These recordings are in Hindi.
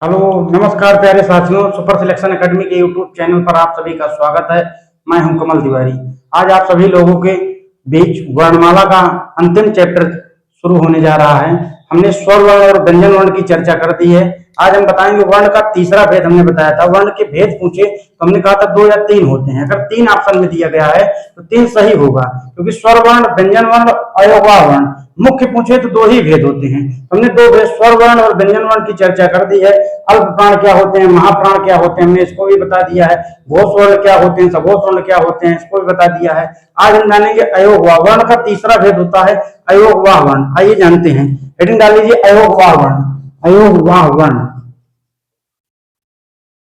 हेलो, नमस्कार प्यारे साथियों। सुपर सिलेक्शन एकेडमी के यूट्यूब चैनल पर आप सभी का स्वागत है। मैं हूं कमल तिवारी। आज आप सभी लोगों के बीच वर्णमाला का अंतिम चैप्टर शुरू होने जा रहा है। हमने स्वर वर्ण और व्यंजन वर्ण की चर्चा कर दी है। आज हम बताएंगे वर्ण का तीसरा भेद। हमने बताया था वर्ण के भेद पूछे तो हमने कहा था 2 या 3 होते हैं। अगर 3 ऑप्शन में दिया गया है तो 3 सही होगा, क्योंकि स्वर वर्ण, व्यंजन वर्ण, अयोगवाह वर्ण मुख्य पूछे तो 2 ही भेद होते हैं। हमने 2 भेद स्वर वर्ण और व्यंजन वर्ण की चर्चा कर दी है। अल्प प्राण क्या होते हैं, महाप्राण क्या होते हैं, हमने इसको भी बता दिया है। घोष वर्ण क्या होते हैं, सघोष वर्ण क्या होते हैं, इसको भी बता दिया है। आज हम जानेंगे अयोगवाह वर्ण का तीसरा भेद होता है अयोगवाह वर्ण। आइए जानते हैं। हेडिंग डाल लीजिए अयोगवाह वर्ण। अयोगवाह वर्ण,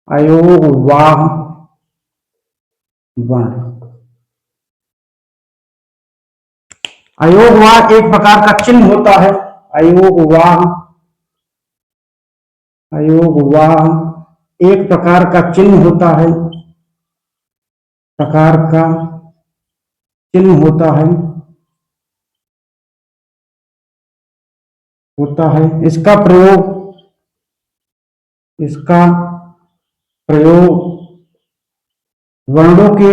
अयोगवाह वर्ण। अयोगवाह एक प्रकार का चिन्ह होता है। अयोगवाह, अयोगवाह एक प्रकार का चिन्ह होता है, प्रकार का चिन्ह होता है, इसका प्रयोग, इसका प्रयोग वर्णों के,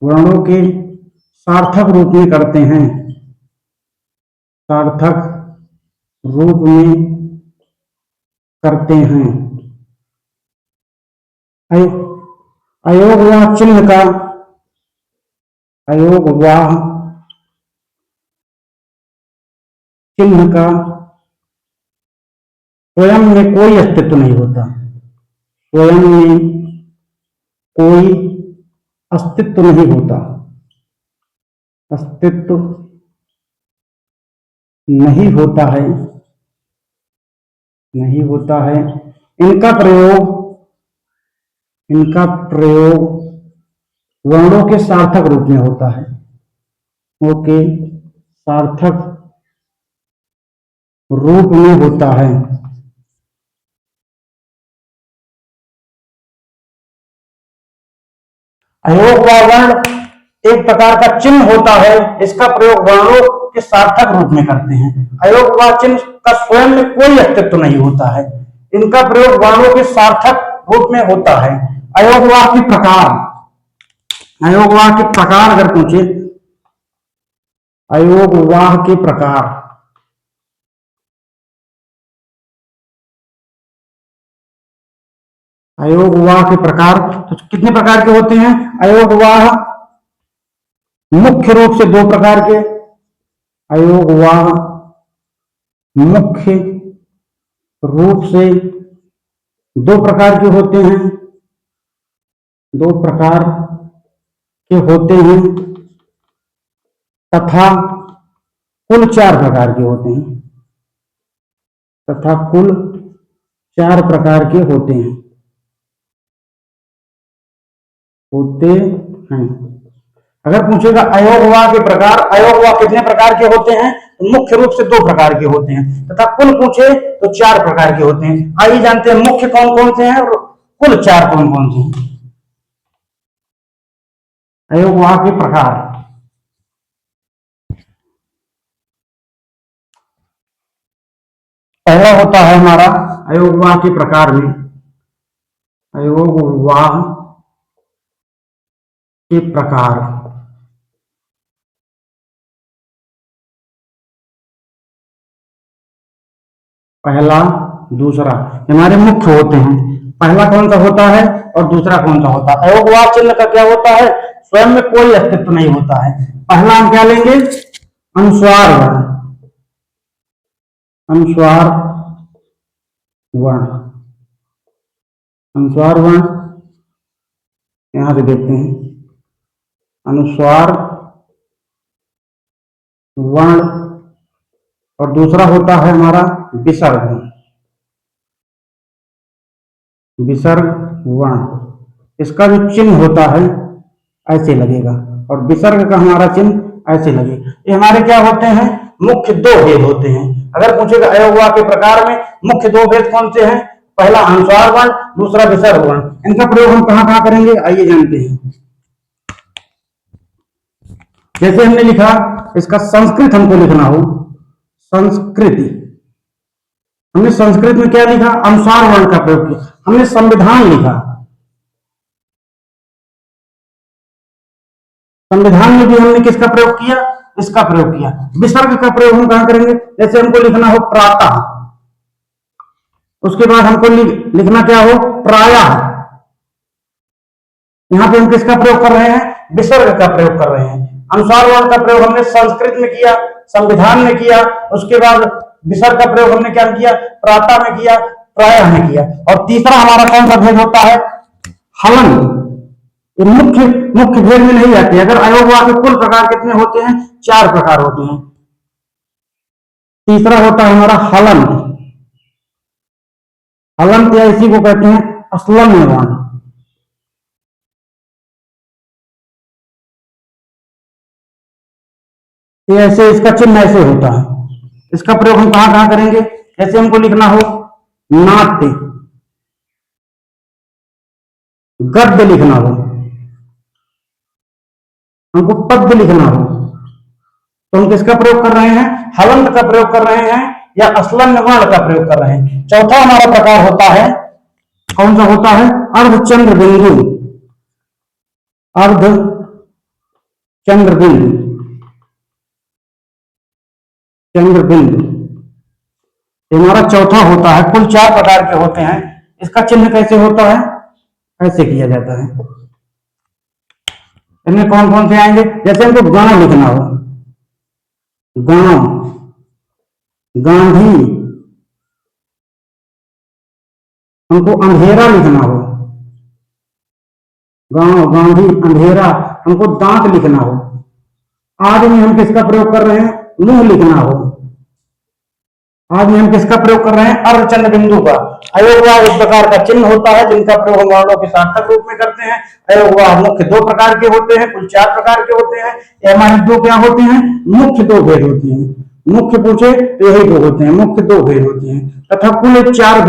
वर्णों के सार्थक रूप में करते हैं, सार्थक रूप में करते हैं। अयोगवाह चिन्ह का, अयोगवाह चिन्ह का स्वयं में कोई अस्तित्व नहीं होता, स्वयं में कोई अस्तित्व नहीं होता, अस्तित्व नहीं होता है, नहीं होता है। इनका प्रयोग, इनका प्रयोग वर्णों के सार्थक रूप में होता है, ओके, सार्थक रूप में होता है। अयोगवाह वर्ण एक प्रकार का चिन्ह होता है, इसका प्रयोग वर्णों के सार्थक रूप में करते हैं। अयोगवाह चिन्ह का स्वयं में कोई अस्तित्व नहीं होता है, इनका प्रयोग वर्णों के सार्थक रूप में होता है। अयोगवाह के प्रकार, अयोगवाह के प्रकार अगर पूछे, अयोगवाह के प्रकार, अयोगवाह के प्रकार तो कितने प्रकार के होते हैं? अयोगवाह मुख्य रूप से 2 प्रकार के, अयोगवाह मुख्य रूप से 2 प्रकार के होते हैं, 2 प्रकार के होते हैं, तथा कुल 4 प्रकार के होते हैं, तथा कुल 4 प्रकार के होते हैं, होते हैं। अगर पूछेगा अयोगवाह के प्रकार, अयोगवाह कितने प्रकार के होते हैं, तो मुख्य रूप से 2 प्रकार के होते हैं, तथा कुल पूछे तो 4 प्रकार के होते हैं। आइए जानते हैं मुख्य कौन कौन से हैं और कुल 4 कौन कौन से हैं। अयोगवाह के प्रकार, पहला होता है हमारा अयोगवाह के प्रकार में, अयोगवाह के प्रकार, पहला दूसरा हमारे मुख्य होते हैं। पहला कौन सा होता है और दूसरा कौन सा होता है? अयोगवाह चिन्ह का क्या होता है? स्वयं में कोई अस्तित्व नहीं होता है। पहला हम क्या लेंगे? अनुस्वार वर्ण, अनुस्वार वर्ण, अनुस्वार वर्ण यहां से देखते हैं। अनुस्वार वर्ण और दूसरा होता है हमारा विसर्ग, विसर्ग वर्ण। इसका जो चिन्ह होता है ऐसे लगेगा और विसर्ग का हमारा चिन्ह ऐसे लगेगा। ये हमारे क्या होते हैं? मुख्य 2 भेद होते हैं। अगर पूछेगा अयोगवाह के प्रकार में मुख्य 2 भेद कौन से हैं? पहला अनुस्वार वर्ण, दूसरा विसर्ग वर्ण। इनका प्रयोग हम कहां कहां करेंगे आइए जानते हैं। जैसे हमने लिखा, इसका संस्कृत हमको लिखना हो, संस्कृति, हमने संस्कृत में क्या लिखा, अनुसार वर्ण का प्रयोग किया। हमने संविधान लिखा, संविधान में भी हमने किसका प्रयोग किया, इसका प्रयोग किया। विसर्ग का प्रयोग हम कहां करेंगे, जैसे हमको लिखना हो प्रातः, उसके बाद हमको लिखना क्या हो प्रायः, यहां पे हम किसका प्रयोग कर रहे हैं, विसर्ग का प्रयोग कर रहे हैं। अनुसार वर्ण का प्रयोग हमने संस्कृत में किया, संविधान में किया, उसके बाद विसर्ग का प्रयोग हमने क्या किया, प्रातः में किया, प्रायः में किया। और तीसरा हमारा कौन सा भेद होता है, हलन। ये मुख्य मुख्य भेद में नहीं आते। अगर अयोगवा के कुल प्रकार कितने होते हैं, 4 प्रकार होते हैं। तीसरा होता है हमारा हलन। हलन या इसी को कहते हैं असलन्य वर्ण। ये ऐसे इसका चिन्ह ऐसे होता है। इसका प्रयोग हम कहां कहां करेंगे, जैसे हमको लिखना हो नाट्य, गद्य लिखना हो, हमको पद्य लिखना हो, तो हम किसका प्रयोग कर रहे हैं, हलंत का प्रयोग कर रहे हैं या असलन्य वर्ण का प्रयोग कर रहे हैं। चौथा हमारा प्रकार होता है, कौन सा होता है, अर्धचंद्र बिंदु। अर्धचंद्र बिंदु, चंद्र बिंदु हमारा चौथा होता है। कुल 4 प्रकार के होते हैं। इसका चिन्ह कैसे होता है, ऐसे किया जाता है। इनमें कौन कौन से आएंगे, जैसे हमको गांव लिखना हो, गांव, गांधी, हमको अंधेरा लिखना हो, गांव, गांधी, अंधेरा। हमको दांत लिखना हो, आज में हम किसका प्रयोग कर रहे हैं, मुंह लिखना हो, आज में हम किसका प्रयोग कर रहे हैं, अर्धचंद्र बिंदु का। अयोगवा एक प्रकार का चिन्ह होता है जिनका प्रयोग हम वर्णों के सार्थक रूप में करते हैं। अयोगवा मुख्य 2 प्रकार के होते हैं, कुल 4 प्रकार के होते हैं। ये हमारे 2 क्या होते हैं, मुख्य 2 भेद होते हैं। मुख्य पूछे तो यही 2 होते हैं, मुख्य 2 भेद होते हैं, तथा कुल 4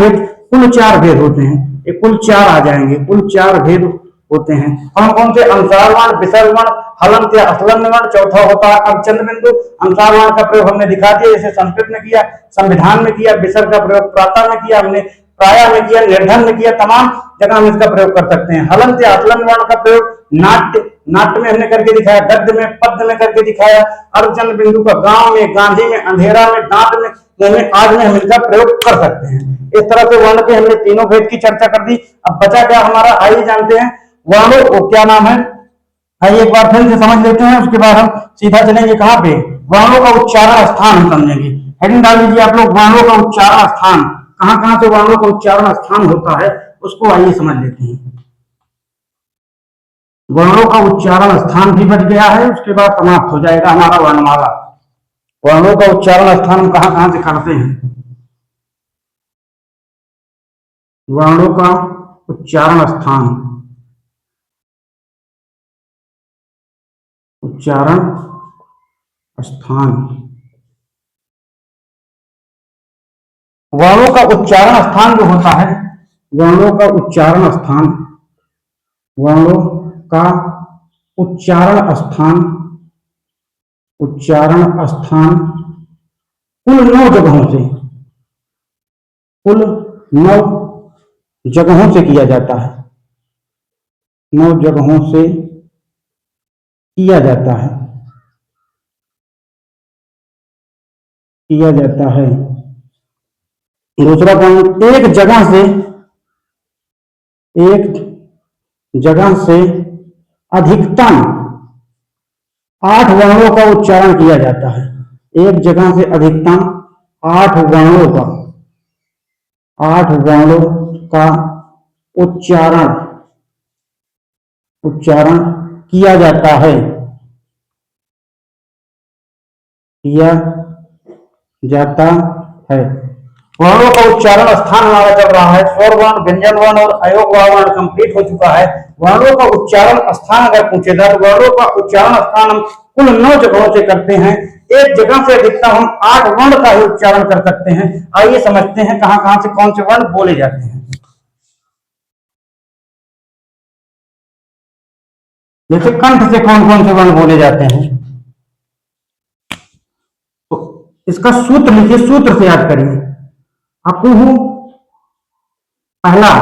भेद होते हैं। ये कुल 4 आ जाएंगे, कुल 4 भेद होते हैं। कौन कौन से, अनुसार वर्ण, विसर्ग वर्ण, हलंत या असलन्य वर्ण। चौथा होता है अर्धचंद्र बिंदु। अनुसार वर्ण का प्रयोग हमने दिखा दिया, जैसे संस्कृत में किया, संविधान में किया। विसर्ग का प्रयोग प्रातः में किया हमने, प्रायः में किया, निर्धन में किया। तमाम जगह हम इसका प्रयोग कर सकते हैं। हलंत या असलन्य वर्ण का प्रयोग नाट्य में हमने करके दिखाया, गद्य में, पद्य में करके दिखाया। अर्धचंद्र बिंदु का गांव में, गांधी में, अंधेरा में, दांत में, आज में हम इसका प्रयोग कर सकते हैं। इस तरह से वर्ण के हमने तीनों भेद की चर्चा कर दी। अब बचा क्या हमारा, आइए जानते हैं वर्णों को क्या नाम है। आइए एक बार फिर से समझ लेते हैं, उसके बाद हम सीधा चलेंगे कहां पे, वर्णों का उच्चारण स्थान हम समझेंगे। हेडिंग डाल लीजिए आप लोग, वर्णों का उच्चारण स्थान। कहां कहां से वर्णों का उच्चारण स्थान होता है उसको आइए समझ लेते हैं। वर्णों का उच्चारण स्थान भी बच गया है, उसके बाद समाप्त हो जाएगा हमारा वर्णमाला। वर्णों का उच्चारण स्थान हम कहां कहां से करते हैं, वर्णों का उच्चारण स्थान, उच्चारण स्थान। वर्णों का उच्चारण स्थान जो होता है, वर्णों का उच्चारण स्थान, वर्णों का उच्चारण स्थान, उच्चारण स्थान कुल 9 जगहों से, कुल 9 जगहों से किया जाता है, 9 जगहों से किया जाता है, किया जाता है। दूसरा पॉइंट, एक जगह से अधिकतम 8 वर्णों का उच्चारण किया जाता है। एक जगह से अधिकतम 8 वर्णों का उच्चारण किया जाता है, किया जाता है। वर्णों का उच्चारण स्थान हमारा चल रहा है। स्वर वर्ण, व्यंजन वर्ण और अयोगवा वर्ण कंप्लीट हो चुका है। वर्णों का उच्चारण स्थान अगर पूछेगा तो वर्णों का उच्चारण स्थान हम कुल 9 जगहों से करते हैं। एक जगह से अधिकतम हम 8 वर्ण का ही उच्चारण कर सकते हैं। आइए समझते हैं कहां कहां से कौन से वर्ण बोले जाते हैं। जैसे कंठ से कौन कौन से वर्ण बोले जाते हैं, तो इसका सूत्र लिखिए, सूत्र से याद करिए। अकुह पहला,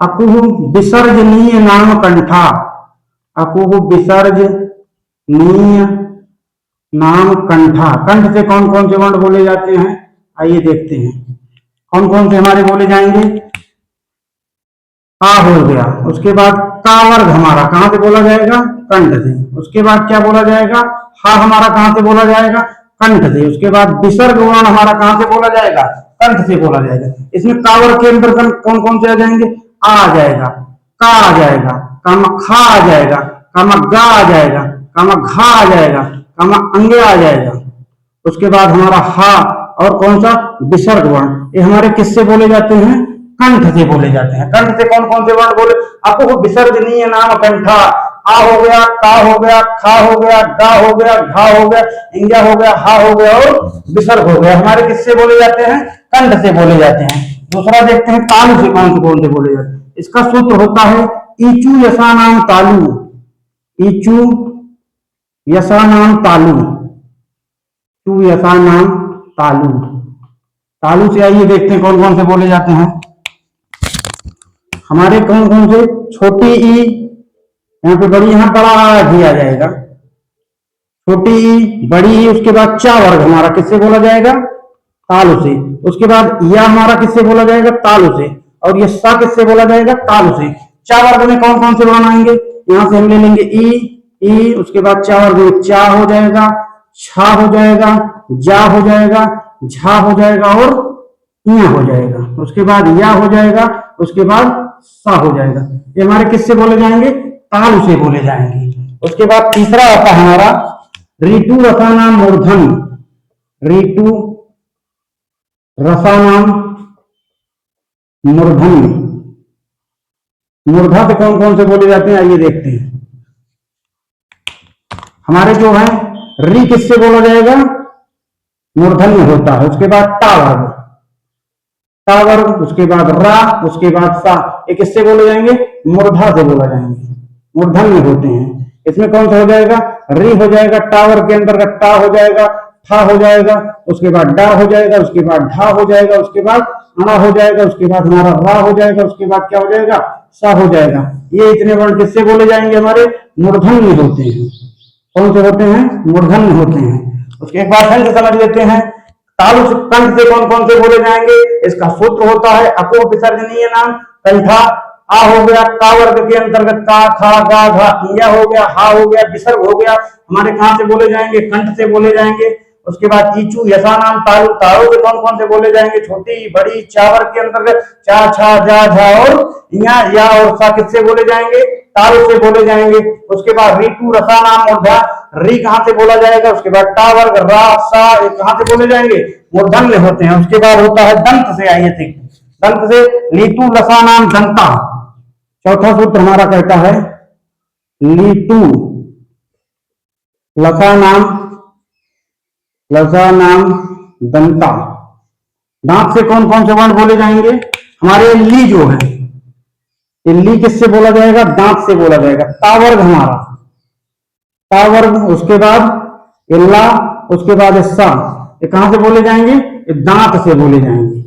अकुह विसर्जनीय नाम कंठा। अकुह विसर्जनीय नाम कंठा। कंठ से कौन कौन से वर्ण बोले जाते हैं, आइए देखते हैं कौन कौन से हमारे बोले जाएंगे। आ हो गया, उसके बाद का वर्ग हमारा कहां से बोला जाएगा, कंठ से। उसके बाद क्या बोला जाएगा, हा हमारा कहां से बोला जाएगा, कंठ से। उसके बाद विसर्ग वर्ण हमारा कहां से बोला जाएगा, कंठ से बोला जाएगा। इसमें का वर्ग के अंदर कौन कौन से आ जाएंगे, आ जाएगा, का आ जाएगा, काम खा आ जाएगा, काम गा आ जाएगा, काम घा आ जाएगा, काम अंगे आ जाएगा। उसके बाद हमारा हा और कौन सा, विसर्ग वर्ण, ये हमारे किससे बोले जाते हैं, कंठ से बोले जाते हैं। कंठ से कौन कौन से वर्ण बोले, आपको विसर्जनीय नाम कंठा। आ हो गया, का हो गया, खा हो गया, गा हो गया, घा हो गया, इंगा हो गया, हा हो गया और विसर्ग हो गया, हमारे किससे बोले जाते हैं, कंठ से बोले जाते हैं। दूसरा देखते हैं तालु से कौन से बोले जाते हैं। इसका सूत्र होता है ईचू यसा नाम तालु। ईचू यसा नाम तालु, चू यसा नाम तालु। तालु से आइए देखते हैं कौन कौन से बोले जाते हैं हमारे, कौन कौन से, छोटी ई, यहाँ पे बड़ी, यहाँ बड़ा भी आ जाएगा, छोटी ई, बड़ी ई। उसके बाद चा वर्ग हमारा किससे बोला जाएगा, तालु से। उसके बाद या हमारा किससे बोला जाएगा, तालु से। और ये सा किससे बोला जाएगा, तालु से। चा वर्ग में कौन कौन से वर्ण आएंगे, यहां से हम ले लेंगे ई, उसके बाद चा वर्ग में चा हो जाएगा, छा हो जाएगा, जा हो जाएगा, झा हो जाएगा और इया हो जाएगा। उसके बाद या हो जाएगा, उसके बाद सा हो जाएगा। ये हमारे किससे बोले जाएंगे, तालु से बोले जाएंगे। उसके बाद तीसरा आता है हमारा ऋतु रसानाम मूर्धन। ऋतु रसानाम मूर्धन। मूर्धा से कौन कौन से बोले जाते हैं, आइए देखते हैं। हमारे जो है री किससे बोला जाएगा, मूर्धन में होता है। उसके बाद टा वर्ग, टा वर्ग, उसके बाद रा, उसके बाद सा, ये किससे बोले जाएंगे, मूर्धा से बोला जाएंगे, मूर्धन में होते हैं। इसमें कौन सा हो जाएगा, री हो जाएगा, टा वर्ग के अंतर्गत टा हो जाएगा, ठा हो जाएगा, उसके बाद डा हो जाएगा, उसके बाद ढा हो जाएगा, उसके बाद अणा हो जाएगा, उसके बाद हमारा रा हो जाएगा, उसके बाद क्या हो जाएगा, सा हो जाएगा। ये इतने वर्ण किससे बोले जाएंगे, हमारे मूर्धन में होते हैं। कौन से होते हैं, मूर्धन में होते हैं। उसके एक बार फिर समझ लेते हैं तालु कंठ से कौन कौन से बोले जाएंगे। इसका सूत्र होता है अको विसर्जनीय नाम कंठा। आ हो गया, का वर्ग के अंतर्गत का, खा, गा, घा, इंगा हो गया, हा हो गया, विसर्ग हो गया, हमारे कहां से बोले जाएंगे, कंठ से बोले जाएंगे। उसके बाद ईचू यसा नाम तालु। तालु से कौन कौन से बोले जाएंगे, छोटी बड़ी, चा वर्ग के अंतर्गत चा, छा, जा, झा और या और सा किससे बोले जाएंगे, तालु से बोले जाएंगे। उसके बाद ऋतु रसा नाम मूर्धा। री कहां से बोला जाएगा, उसके बाद टा वर्ग रा सा कहां से बोले जाएंगे, मूर्धन में होते हैं। उसके बाद होता है दंत से, आइए देखिए दंत से लीटू लसा नाम दंता। चौथा सूत्र हमारा कहता है लीटू लसा नाम दंता। दांत से कौन कौन से वर्ण बोले जाएंगे, हमारे ली जो है, ये ली किससे बोला जाएगा, दांत से बोला जाएगा। तावर्ग हमारा तावर्ग, उसके बाद इल्ला, उसके बाद सा, ये कहां से बोले जाएंगे, ये दांत से बोले जाएंगे।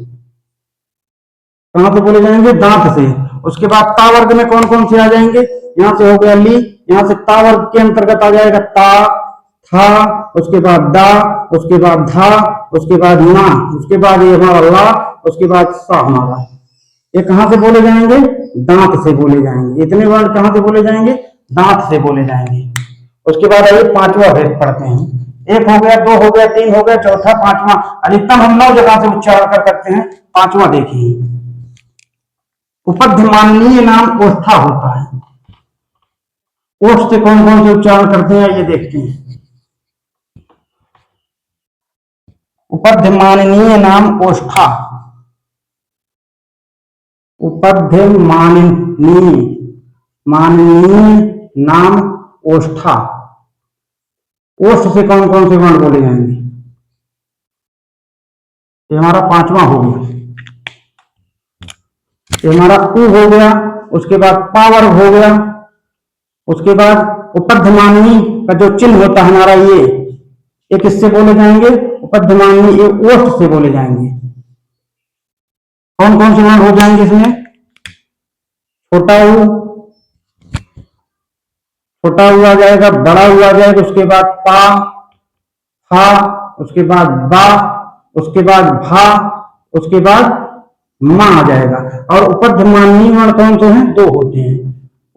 कहां से बोले जाएंगे, दांत से। उसके बाद तावर्ग में कौन कौन से आ जाएंगे, यहां से हो गया ली, यहां से तावर्ग के अंतर्गत आ जाएगा ता, था, उसके बाद दा, उसके बाद धा, उसके बाद ना, उसके बाद ये हमारा ला, उसके बाद सा हमारा। ये कहां से बोले जाएंगे, दांत से बोले जाएंगे। इतने वर्ण कहां से बोले जाएंगे, दांत से बोले जाएंगे। उसके बाद आइए पांचवा भेद पढ़ते हैं। एक हो गया, दो हो गया, तीन हो गया, चौथा, पांचवा। अधिकतम हम 9 जगह से उच्चारण कर सकते हैं। पांचवा देखिए, उपध्यमानीय नाम ओष्ठा होता है। ओष्ठ से कौन कौन से उच्चारण करते हैं, ये देखते हैं। उपध्यमानीय नाम ओष्ठा। उपध्यमानीय नाम ओष्ठा। ओष्ठ से कौन कौन से वर्ण बोले जाएंगे, ये हमारा पांचवा हो गया। ये हमारा उ हो गया, उसके बाद पावर हो गया, उसके बाद उपध्यमानी का जो चिन्ह होता है हमारा, ये किससे बोले जाएंगे, उपध्यमानी, ये ओष्ठ से बोले जाएंगे। कौन कौन से वर्ण हो जाएंगे इसमें? छोटा ऊ, छोटा ऊ आ जाएगा, बड़ा ऊ आ जाएगा, उसके बाद पा, फा, उसके बाद बा, उसके बाद भा, उसके बाद मा आ जाएगा। और उपध्यमानी वर्ण कौन से हैं? दो होते हैं।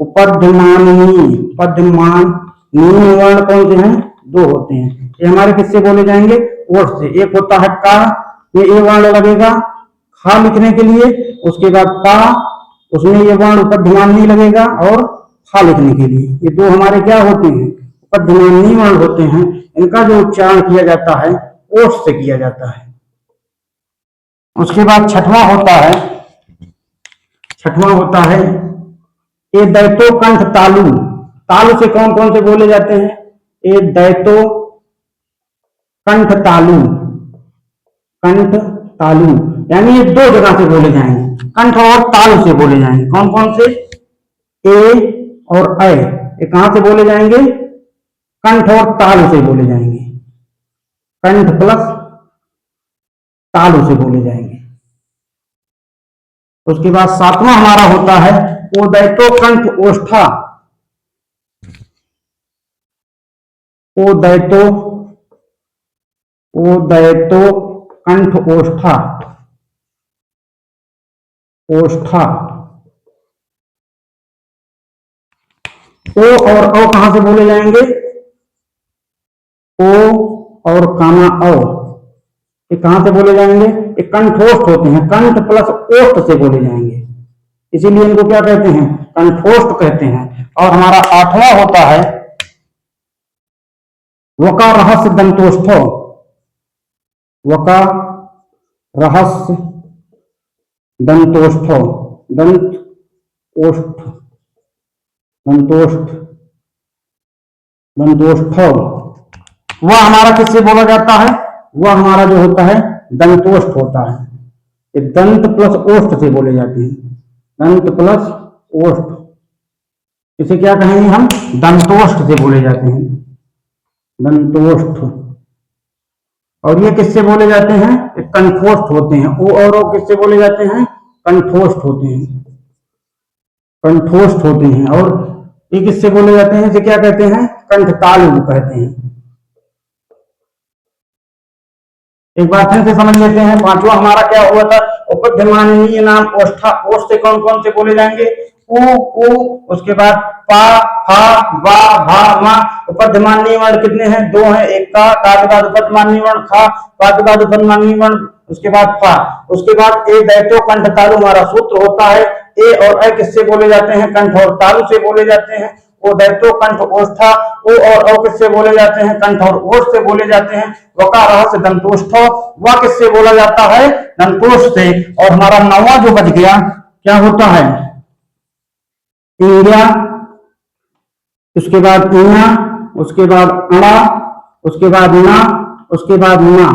उपध्यमानी, उपध्यमानी वर्ण कौन से हैं? दो होते हैं। ये हमारे किससे बोले जाएंगे? ओठ से। एक होता है का, ये ए वर्ण लगेगा खा लिखने के लिए, उसके बाद पा, उसमें ये वर्ण उपध्यमानी लगेगा और फा लिखने के लिए। ये दो हमारे क्या होते हैं? उपध्यमानी वर्ण होते हैं। इनका जो उच्चारण किया जाता है ओठ से किया जाता है। उसके बाद छठवां होता है ए दैतो कंठ तालु। तालु से कौन कौन से बोले जाते हैं? ए दैतो कंठ तालु, कंठ तालु, यानी ये दो जगह से बोले जाएंगे, कंठ और तालु से बोले जाएंगे। कौन कौन से? ए और ऐ, ये कहां से बोले जाएंगे? कंठ और तालु से बोले जाएंगे। कंठ प्लस तालु से बोले जाएंगे। उसके बाद सातवां हमारा होता है ओदैतो कंठ ओष्ठा। ओदैतो कंठ ओष्ठा, ओष्ठा। ओ और औ कहां से बोले जाएंगे? ओ और कामा औ, ये कहां से बोले जाएंगे? ये कंठोष्ठ होते हैं, कंठ प्लस ओष्ठ से बोले जाएंगे, इसीलिए इनको क्या कहते हैं? कंठोष्ठ कहते हैं। और हमारा आठवां होता है वका रहस्य दंतोष्ठ। वका रहस्य दंतोष्ठ, दंत ओष्ठ, दंतोष्ठ, दंतोष्ठ। वह हमारा किससे बोला जाता है? वह हमारा जो होता है दंतोष्ठ होता है। ये दंत प्लस ओष्ठ से बोले जाते हैं, दंत प्लस ओष्ठ। इसे क्या कहेंगे हम? दंतोष्ठ से बोले जाते हैं, दंतोष्ठ। और ये किससे बोले जाते हैं? ये कंठोष्ठ होते हैं। ओ और ओ किससे बोले जाते हैं? कंठोष्ठ होते हैं, कंठोष्ठ होते हैं। और ये किससे बोले जाते हैं? इसे क्या कहते हैं? कंठतालु कहते हैं। एक बार फिर से समझ लेते हैं। पांचवा हमारा क्या हुआ था? उपध्यमानीय नाम ओष्ठा। ओष्ठ से कौन कौन से बोले जाएंगे? उ, उसके बाद पा, फा, बा, भा, मा। उपध्यमानीय वर्ण कितने हैं? दो हैं। एक का के बाद उपध्यमानीय वर्ण खा, के बाद उपध्यमानीय वर्ण, उसके बाद फा। उसके बाद ए दैतो कंठ तालु हमारा सूत्र होता है। ए और ए किससे बोले जाते हैं? कंठ और तालु से बोले जाते हैं। ओ दैतो कंठ ओष्ठा। ओ और औ किससे बोले जाते हैं? कंठ और ओष्ठ से बोले जाते हैं। वका रहस्य दंतोष्ठ, वह किससे बोला जाता है? दंतोष्ठ से। और हमारा नौवां जो बच गया क्या होता है? इंग्या, उसके बाद इना, उसके बाद अड़ा, उसके बाद ना, उसके बाद ना।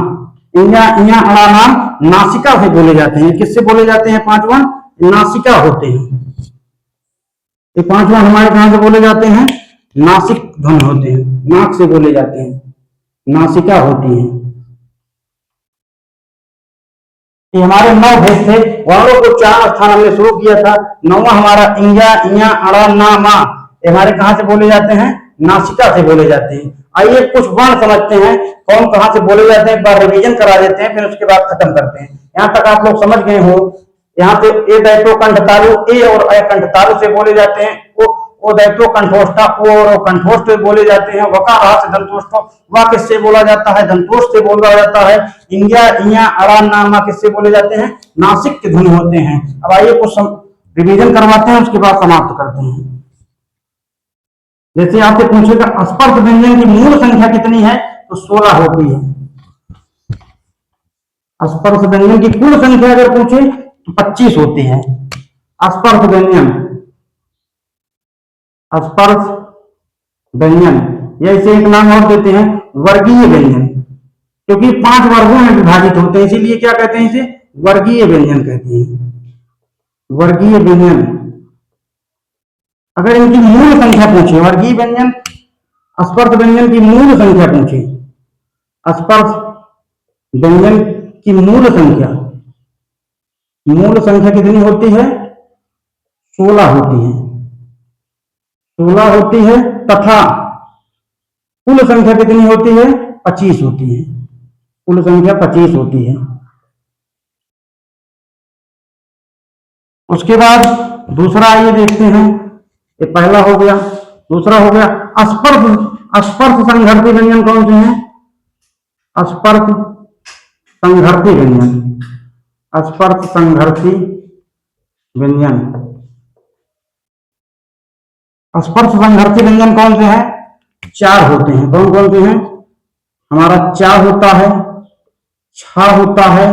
इंग्या, इया, अड़ा, ना नासिका से बोले जाते हैं। किससे बोले जाते हैं? पांचवा नासिका होते हैं। ये पांचवा हमारे कहां से बोले जाते हैं? नासिक ध्वनि होते हैं, नाक से बोले जाते हैं, नासिका होती है। ये हमारे 9 भेद थे। वर्णों को 4 स्थान हमने शुरू किया था। नौवा हमारा इंजा, इया, अड़ा, ना, मा, ये हमारे कहां से बोले जाते हैं? नासिका से बोले जाते हैं। आइए कुछ वर्ण समझते हैं कौन कहां से बोले जाते हैं, एक बार रिवीजन करा देते हैं, फिर उसके बाद खत्म करते हैं। यहां तक आप लोग समझ गए हो। यहाँ पे ए दैतो कंठ तालु, ए और ए कंठ तालु से बोले जाते हैं। ओ दैतो कंठोष्ठा, ओ और कंठोष्ठ बोले जाते हैं। वका रहस्य दंतोष्ठ, वह किससे बोला जाता है? दंतोष्ठ से बोला जाता है। इंग्या, इया, अड़ा, ना, मा किससे बोले जाते हैं? नासिक के ध्वनि होते हैं। अब आइए कुछ रिवीजन करवाते हैं, उसके बाद समाप्त करते हैं। जैसे आपसे पूछेगा स्पर्श व्यंजन की मूल संख्या कितनी है, तो 16 होती है। स्पर्श व्यंजन की कुल संख्या अगर पूछे तो 25 होती है। स्पर्श व्यंजन, स्पर्श व्यंजन, या इसे एक नाम और देते हैं वर्गीय व्यंजन, क्योंकि 5 वर्गों में विभाजित होते हैं, इसीलिए क्या कहते हैं? इसे वर्गीय व्यंजन कहते हैं। वर्गीय व्यंजन अगर इनकी मूल संख्या पूछे, वर्गीय व्यंजन स्पर्श व्यंजन की मूल संख्या पूछे, स्पर्श व्यंजन की मूल संख्या मूल संख्या कितनी होती है? 16 होती है, 16 होती है, तथा कुल संख्या कितनी होती है? 25 होती है, कुल संख्या 25 होती है। उसके बाद दूसरा आइए देखते हैं, ये पहला हो गया। दूसरा हो गया अस्पर्श संघर्ती व्यंजन कौन से हैं? अस्पर्श संघर्ती व्यंजन, अस्पर्श संघर्ती व्यंजन, स्पर्श संघर्ती व्यंजन कौन से हैं? 4 होते हैं। कौन कौन से हैं? हमारा चा होता है, छा होता है,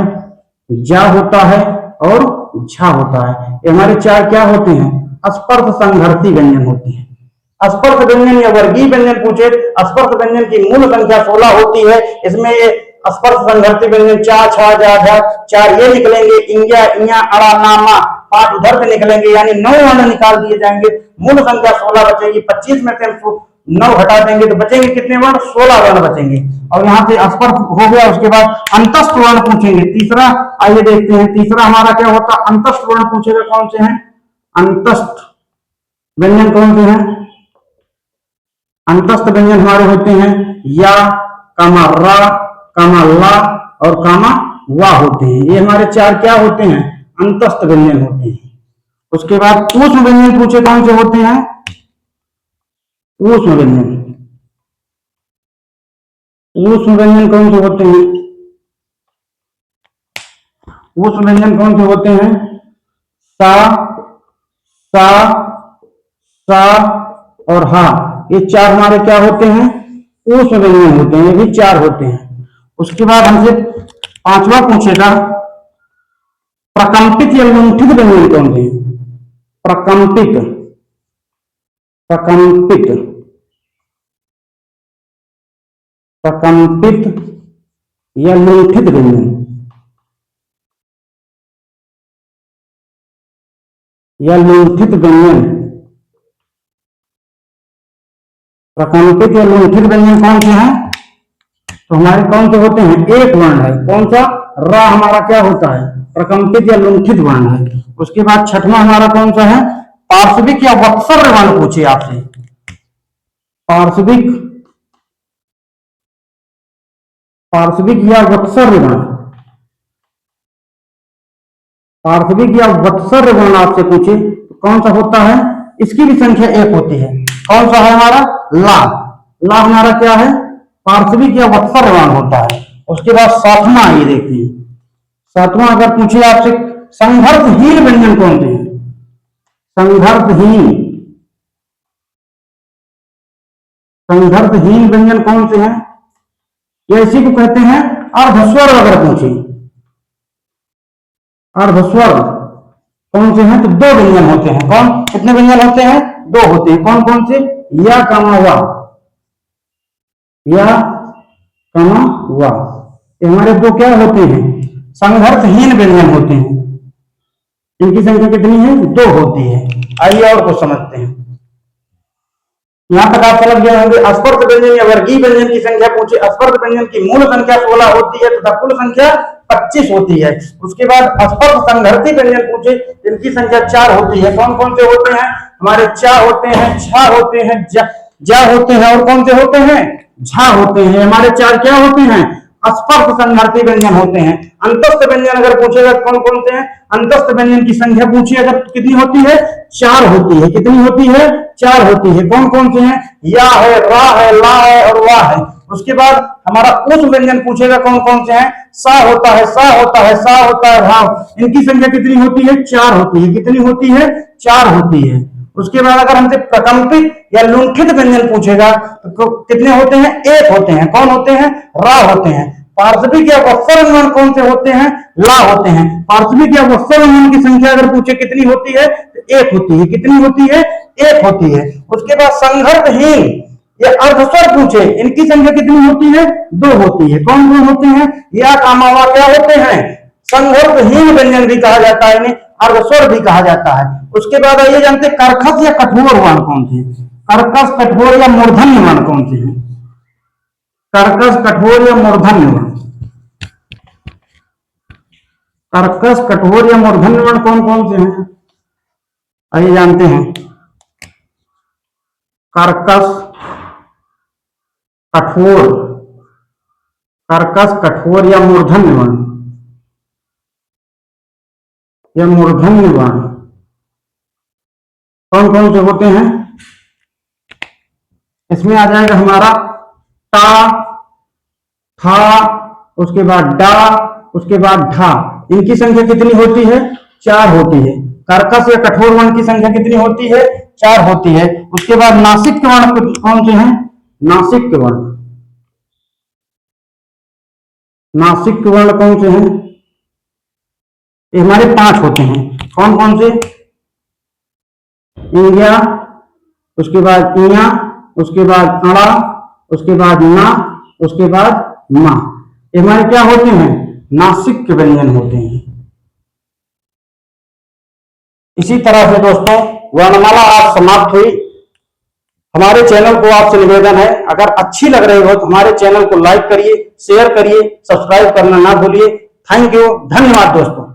जा होता है और झा होता है। ये हमारे 4 क्या होते हैं? स्पर्श संघर्ती व्यंजन होते हैं। स्पर्श व्यंजन या वर्गीय व्यंजन पूछे, स्पर्श व्यंजन की मूल संख्या 16 होती है। इसमें ये स्पर्श संघर्ती व्यंजन चा, छा, जा, झा 4 ये निकलेंगे, इंजा, इया, अड़ा, नामा 5 उधर से निकलेंगे, यानी 9 वर्ण निकाल दिए जाएंगे। मूल संख्या 16 बचेगी। 25 में से हम 9 हटा देंगे तो बचेंगे कितने वर्ण? 16 वर्ण बचेंगे। और यहाँ से स्पर्श हो गया। उसके बाद अंतस्थ वर्ण पूछेंगे। तीसरा आइए देखते हैं, तीसरा हमारा क्या होता है? अंतस्थ वर्ण पूछेगा। कौन से हैं? अंतस्थ व्यंजन कौन से हैं? अंतस्थ व्यंजन हमारे होते हैं या, कामा रा, कामा ला और कामा वा होते हैं। ये हमारे 4 क्या होते हैं? अंतस्थ व्यंजन होते हैं। उसके बाद ऊष्म व्यंजन पूछे, कौन से होते हैं? ऊष्म व्यंजन, ऊष्म व्यंजन कौन से होते हैं? ऊष्म व्यंजन कौन से होते हैं? सा, सा, सा और हा, ये 4 हमारे क्या होते हैं? ऊष्म व्यंजन होते हैं। ये भी 4 होते हैं। उसके बाद हमसे 5वां पूछेगा, प्रकंपित या लुंठित व्यंजन कौन से हैं? प्रकंपित, प्रकंपित, प्रकंपित या लुंठित व्यंजन, या लुंठित व्यंजन, प्रकंपित या लुंठित व्यंजन कौन से हैं? तो हमारे कौन से होते हैं? एक वर्ण है। कौन सा? रा हमारा क्या होता है? प्रकंपित या लुंठित वर्ण है। उसके बाद 6वां हमारा कौन सा है? पार्श्विक या वत्सर्य वर्ण पूछे आपसे। पार्श्विक, पार्श्विक या वत्सर्य वर्ण, पार्श्विक या वत्सर्य वर्ण आपसे पूछे तो कौन सा होता है? इसकी भी संख्या 1 होती है। कौन सा है हमारा? ला। ला हमारा क्या है? पार्श्विक या वत्सर्य वर्ण होता है। उसके बाद 7वां ये देखिए, 7वां अगर पूछे आपसे, संघर्षहीन व्यंजन कौन से हैं? संघर्षहीन, संघर्षहीन व्यंजन कौन से हैं? या इसी को कहते हैं अर्धस्वर। अगर पूछे अर्धस्वर कौन से हैं तो 2 व्यंजन होते हैं। कौन? कितने व्यंजन होते हैं? 2 होते हैं। कौन कौन से? या, कामा, वा, या, कामा, वा, ये हमारे 2 क्या होते हैं? संघर्षहीन व्यंजन होते हैं। इनकी संख्या कितनी है? 2 होती है। आइए और कुछ समझते हैं। यहां तक आप समझ गए होंगे। स्पर्श व्यंजन या वर्गीय व्यंजन की संख्या पूछे, स्पर्श व्यंजन की मूल संख्या 16 होती है तथा कुल संख्या 25 होती है। उसके बाद स्पर्श संघर्ती व्यंजन पूछे, इनकी संख्या 4 होती है। कौन कौन से होते हैं? हमारे चा होते हैं, छा होते हैं, जा होते हैं और कौन से होते हैं? झा होते हैं। हमारे 4 क्या होते हैं? स्पर्श संघर्ती व्यंजन होते हैं। अंतस्थ व्यंजन अगर पूछेगा कौन कौन से हैं? अंतस्थ व्यंजन की संख्या पूछिए अगर कितनी होती है? 4 होती है। कितनी होती है? 4 होती है। कौन कौन से हैं? या है, रा है, ला है और वा है। उसके बाद हमारा ऊष्म व्यंजन पूछेगा कौन कौन से हैं? सा होता है, सा होता है, सा होता है, हा। इनकी संख्या कितनी होती है? 4 होती है। कितनी होती है? 4 होती है। उसके बाद अगर हमसे प्रकंपित या लुंठित व्यंजन पूछेगा तो कितने होते हैं? 1 होते हैं। कौन होते हैं? रा होते हैं। पार्श्विक या वत्सर्य व्यंजन कौन से होते हैं? ला होते हैं। पार्श्विक या वत्सर्य व्यंजन की संख्या अगर पूछे कितनी होती है? 1 होती है। कितनी होती है? 1 होती है। उसके बाद संघर्षहीन या अर्धस्वर पूछे, इनकी संख्या कितनी होती है? 2 होती है। कौन कौन होते हैं? या, कामा, वा क्या होते हैं? संघर्षहीन व्यंजन भी कहा जाता है, इन्हें अर्धस्वर भी कहा जाता है। उसके बाद आइए जानते हैं कर्कश या कठोर वर्ण कौन से? कर्कश, कठोर या मूर्धन्य वर्ण कौन से हैं? कर्कश, कठोर या मूर्धन्य वर्ण? कर्कश, कठोर या मूर्धन्य वर्ण कौन कौन से हैं? आइए जानते हैं। कर्कश, कठोर, कर्कश, कठोर या मूर्धन्य वर्ण, या मूर्धन्य वर्ण कौन कौन से होते हैं? इसमें आ जाएगा हमारा टा, था, उसके बाद डा, उसके बाद ढा। इनकी संख्या कितनी होती है? 4 होती है। कर्कश या कठोर वर्ण की संख्या कितनी होती है? 4 होती है। उसके बाद नासिक के वर्ण कौन से हैं? नासिक के वर्ण, नासिक के वर्ण कौन से हैं? ये हमारे 5 होते हैं। कौन कौन से? इंगिया, उसके बाद इया, उसके बाद अड़ा, उसके बाद ना, उसके बाद मा। ये हमारे क्या होते हैं? नासिक के व्यंजन होते हैं। इसी तरह से दोस्तों वर्णमाला आज समाप्त हुई। हमारे चैनल को आपसे निवेदन है, अगर अच्छी लग रही हो तो हमारे चैनल को लाइक करिए, शेयर करिए, सब्सक्राइब करना ना भूलिए। थैंक यू, धन्यवाद दोस्तों।